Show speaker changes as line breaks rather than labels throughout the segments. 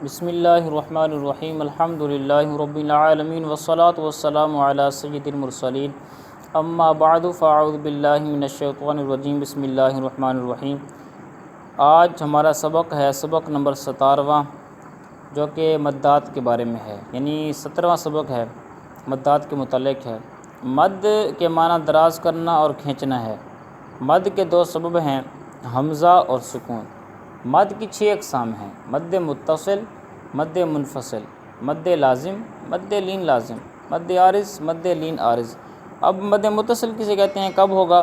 بسم اللہ الرحمن الرحیم الحمدللہ رب العالمین والصلاة والسلام علی سید المرسلین اما بعد فاعوذ باللہ من الشیطان الرجیم بسم اللہ الرحمن الرحیم۔ آج ہمارا سبق ہے سبق نمبر 17واں، جو کہ مدات کے بارے میں ہے، یعنی 17واں سبق ہے، مدات کے متعلق ہے۔ مد کے معنی دراز کرنا اور کھینچنا ہے۔ مد کے دو سبب ہیں، حمزہ اور سکون۔ مد کی 6 اقسام ہیں: مد متصل، مد منفصل، مد لازم، مد لین لازم، مد عارض، مد لین عارض۔ اب مد متصل کسے کہتے ہیں، کب ہوگا؟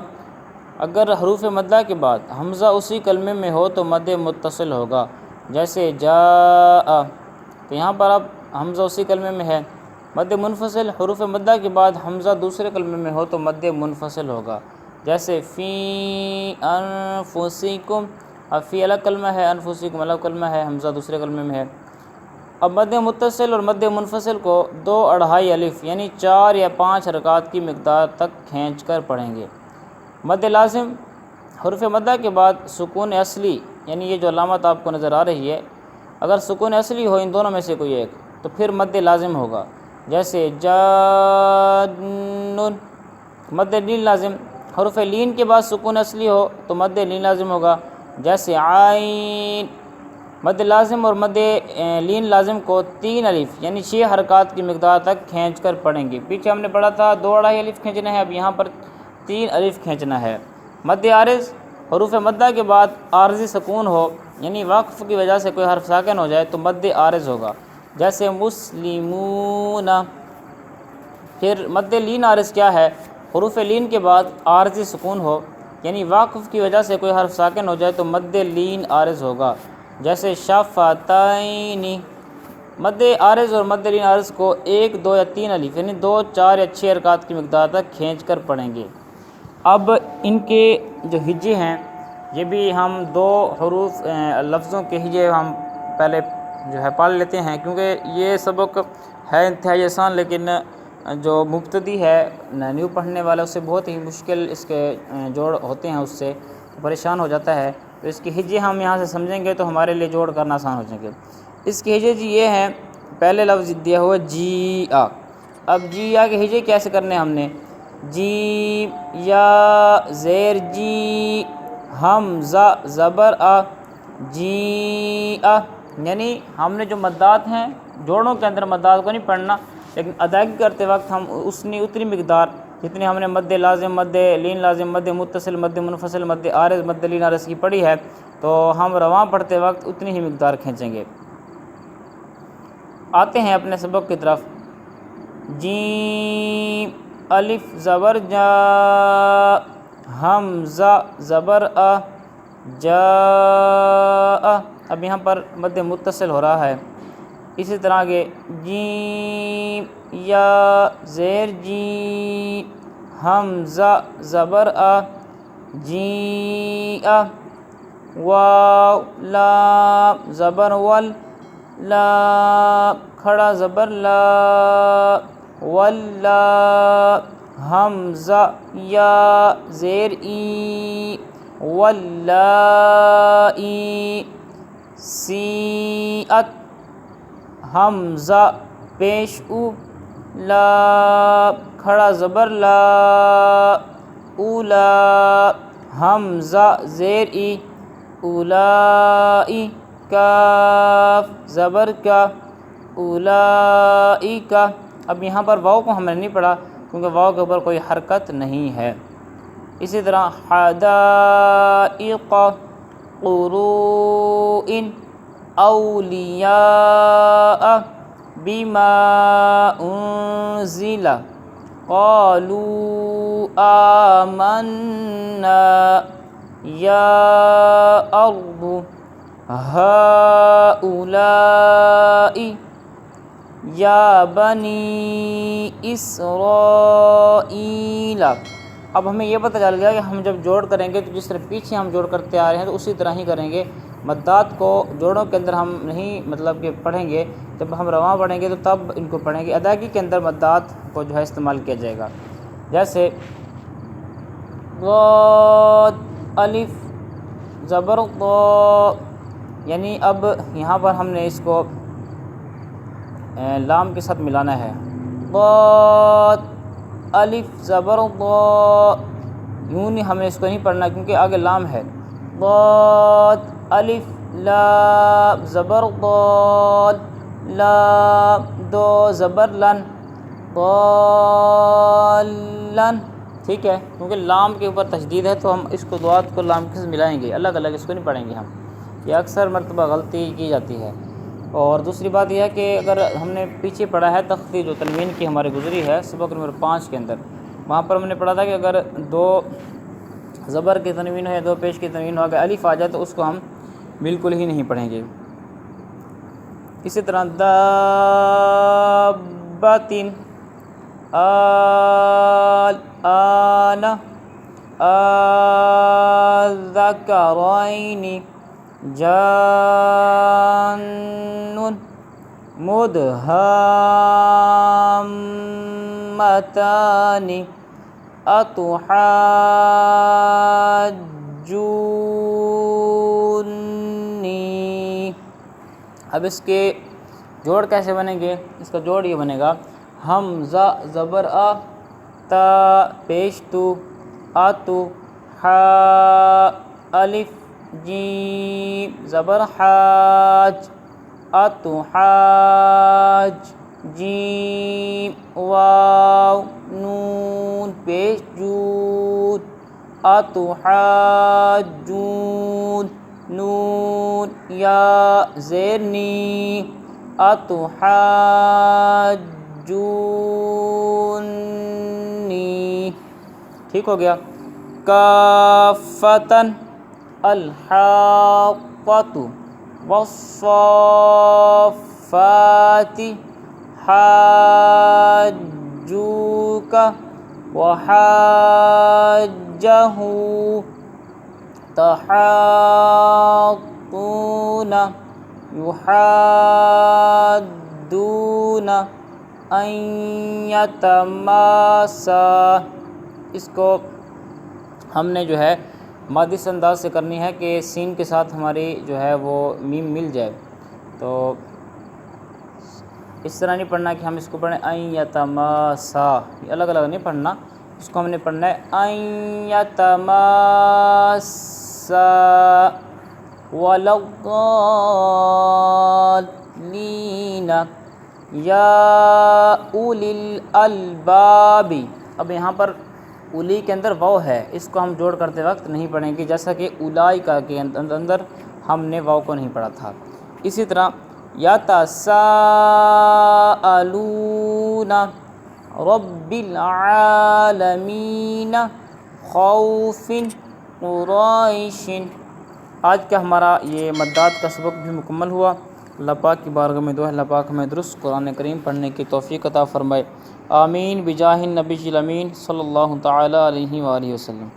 اگر حروف مدہ کے بعد حمزہ اسی کلمے میں ہو تو مد متصل ہوگا، جیسے جاء، تو یہاں پر اب حمزہ اسی کلمے میں ہے۔ مد منفصل، حروف مدہ کے بعد حمزہ دوسرے کلمے میں ہو تو مد منفصل ہوگا، جیسے فی انفسکم، اب فی الگ کلمہ ہے، انفسکم الگ کلمہ ہے، حمزہ دوسرے کلمے میں ہے۔ اب مد متصل اور مد منفصل کو 2 اڑھائی الف یعنی 4 یا 5 حرکات کی مقدار تک کھینچ کر پڑھیں گے۔ مد لازم، حروف مدہ کے بعد سکون اصلی، یعنی یہ جو علامت آپ کو نظر آ رہی ہے، اگر سکون اصلی ہو ان دونوں میں سے کوئی ایک تو پھر مد لازم ہوگا، جیسے جان۔ مد لین لازم، حروف لین کے بعد سکون اصلی ہو تو مد لین لازم ہوگا، جیسے عین۔ مد لازم اور مد لین لازم کو 3 الف یعنی 6 حرکات کی مقدار تک کھینچ کر پڑھیں گے۔ پیچھے ہم نے پڑھا تھا 2 اڑھائی الف کھینچنا ہے، اب یہاں پر 3 الف کھینچنا ہے۔ مد عارض، حروف مدہ کے بعد عارضی سکون ہو، یعنی وقف کی وجہ سے کوئی حرف ساکن ہو جائے تو مد عارض ہوگا، جیسے مسلمون۔ پھر مد لین عارض کیا ہے؟ حروف لین کے بعد عارضی سکون ہو، یعنی وقف کی وجہ سے کوئی حرف ساکن ہو جائے تو مد لین عارض ہوگا، جیسے شفتین۔ مد عارض اور مد لین عارض کو 1، 2 یا 3 الف یعنی 2، 4 یا 6 حرکات کی مقدار تک کھینچ کر پڑھیں گے۔ اب ان کے جو ہجے ہیں، یہ بھی ہم 2 حروف لفظوں کے ہجے ہم پہلے جو ہے پڑھ لیتے ہیں، کیونکہ یہ سبق ہے انتہائی آسان، لیکن جو مبتدی ہے نیو پڑھنے والا اسے بہت ہی مشکل اس کے جوڑ ہوتے ہیں، اس سے پریشان ہو جاتا ہے۔ تو اس کے ہجے ہم یہاں سے سمجھیں گے تو ہمارے لیے جوڑ کرنا آسان ہو جائیں گے۔ اس کے ہجے جی یہ ہیں، پہلے لفظ دیا ہوا جی آ۔ اب جی آ کے ہجے کیسے کرنے ہم نے؟ جی یا زیر جی، حمزہ زبر آ، جی آ، یعنی ہم نے جو مدات ہیں جوڑوں کے اندر مدات کو نہیں پڑھنا، لیکن ادائیگی کرتے وقت ہم اتنی مقدار جتنی ہم نے مد لازم، مد لین لازم، مد متصل، مد منفصل، مد عارض، مد لین عارض کی پڑھی ہے، تو ہم رواں پڑھتے وقت اتنی ہی مقدار کھینچیں گے۔ آتے ہیں اپنے سبق کی طرف۔ جیم الف زبر جا، حمزہ زبر آ، جا۔ اب یہاں پر مد متصل ہو رہا ہے، اسی طرح آگے جیم یا زیر جی، حمزہ زبر آ، جی آ۔ واو لام زبر ول، لا کھڑا زبر لا، ولا۔ حمزہ یا زیر ای، ولائی۔ سیئت، حمزہ پیش او، لا کھڑا زبر لا، اولا۔ حمزہ زیر ای، اولائی۔ کاف زبر کا، اولائی کا۔ اب یہاں پر واو کو ہم نے نہیں پڑھا کیونکہ واو کے اوپر کوئی حرکت نہیں ہے۔ اسی طرح حدائق، قروء، اولیاء، بما انزل، قالوا آمنا، یا ارض، ہؤلاء، یا بنی اسرائیل۔ اب ہمیں یہ پتہ چل گیا کہ ہم جب جوڑ کریں گے تو جس طرح پیچھے ہم جوڑ کرتے آ رہے ہیں تو اسی طرح ہی کریں گے۔ مدات کو جوڑوں کے اندر ہم نہیں کہ پڑھیں گے، جب ہم رواں پڑھیں گے تو تب ان کو پڑھیں گے۔ ادائیگی کے اندر مدات کو جو ہے استعمال کیا جائے گا، جیسے ضاد الف زبر ضا، یعنی اب یہاں پر ہم نے اس کو لام کے ساتھ ملانا ہے. ضاد الف زبر ضا، یوں نہیں ہمیں اس کو نہیں پڑھنا کیونکہ آگے لام ہے. ضاد الف لام زبر ضال، لام دو زبر لن، ضالن. ٹھیک ہے، کیونکہ لام کے اوپر تشدید ہے تو ہم اس کو ضاد کو لام کے ساتھ ملائیں گے، الگ الگ اس کو نہیں پڑھیں گے ہم. یہ اکثر مرتبہ غلطی کی جاتی ہے. اور دوسری بات یہ ہے کہ اگر ہم نے پیچھے پڑھا ہے تخفیف جو تنوین کی ہماری گزری ہے سبق نمبر 5 کے اندر، وہاں پر ہم نے پڑھا تھا کہ اگر 2 زبر کی تنوین ہو یا 2 پیش کی تنوین ہو، اگر الف آ جائے تو اس کو ہم بالکل ہی نہیں پڑھیں گے. اسی طرح دابتن، آن، الذکرین، جان، مدہامتان، اتحاجونی. اب اس کے جوڑ کیسے بنیں گے؟ اس کا جوڑ یہ بنے گا، حمزہ زبر آ، تا پیش تو، آتو، حا الف جیم زبر حاج، اتحاج، جیم واو نون پیش جود، اتحاجون، نون یا زیر نی، اتحاجونی. ٹھیک ہو گیا. کافتن، الحاقۃ، والصافات، حاجوک، وحاجہ، تحاطون، یحادون، ان یتماسا. اس کو ہم نے جو ہے مادی سے انداز سے کرنی ہے کہ سین کے ساتھ ہماری جو ہے وہ میم مل جائے. تو اس طرح نہیں پڑھنا کہ ہم اس کو پڑھیں ان یتماسا، یہ الگ الگ نہیں پڑھنا، اس کو ہم نے پڑھنا ہے ان یتماسا ولا الضالین یا اولی الالباب. اب یہاں پر اولی کے اندر واو ہے، اس کو ہم جوڑ کرتے وقت نہیں پڑھیں گے، جیسا کہ اولائکا کے اندر ہم نے واو کو نہیں پڑھا تھا. اسی طرح یتساءلون رب العالمین خوف قریش. آج کا ہمارا یہ مدات کا سبق بھی مکمل ہوا. اللہ پاک کی بارگاہ میں دعا ہے اللہ پاک ہمیں درست قرآن کریم پڑھنے کی توفیق عطا فرمائے. آمین بجاہ النبی الامین صلی اللہ تعالی علیہ وآلہ وسلم.